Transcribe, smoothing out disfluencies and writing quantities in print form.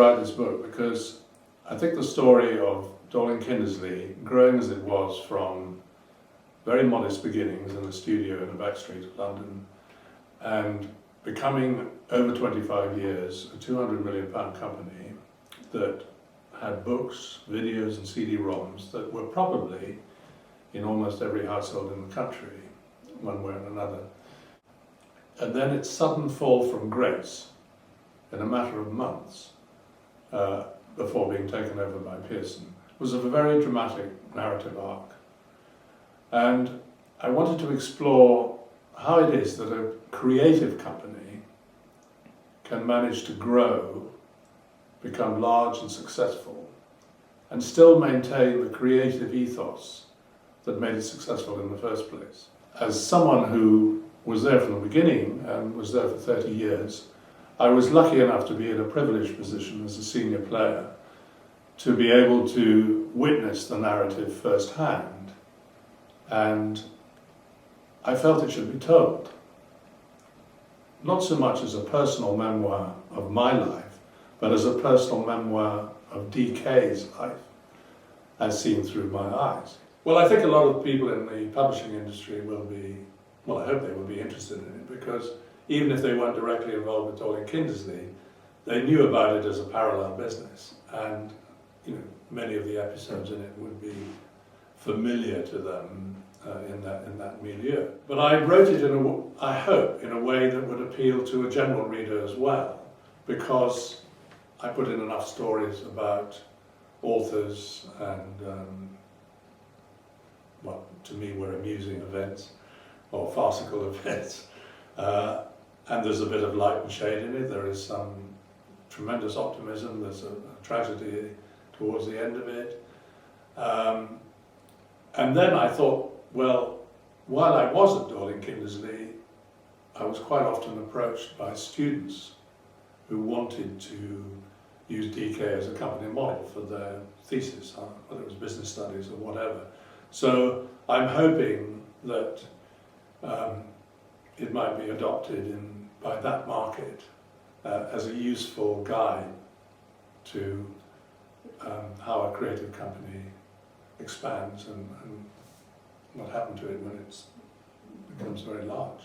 write this book because I think the story of Dorling Kindersley, growing as it was from very modest beginnings in a studio in a back street of London, and becoming, over 25 years, a £200 million company that had books, videos and CD-ROMs that were probably in almost every household in the country, one way or another. And then its sudden fall from grace in a matter of months before being taken over by Pearson was a very dramatic narrative arc. And I wanted to explore how it is that a creative company can manage to grow, become large and successful, and still maintain the creative ethos that made it successful in the first place. As someone who was there from the beginning and was there for 30 years, I was lucky enough to be in a privileged position as a senior player to be able to witness the narrative firsthand, and I felt it should be told. Not so much as a personal memoir of my life, but as a personal memoir of DK's life, as seen through my eyes. Well, I think a lot of people in the publishing industry will be, well, I hope they will be interested in it, because even if they weren't directly involved with Dorling Kindersley, they knew about it as a parallel business, and many of the episodes in it would be familiar to them in that milieu. But I wrote it I hope, in a way that would appeal to a general reader as well, because I put in enough stories about authors and what to me were amusing events or farcical events, and there's a bit of light and shade in it. There is some tremendous optimism, there's a tragedy towards the end of it. And then I thought, well, while I was at Dorling Kindersley, I was quite often approached by students who wanted to use DK as a company model for their thesis, whether it was business studies or whatever. So I'm hoping that it might be adopted by that market as a useful guide to how a creative company expands and what happened to it when it becomes very large.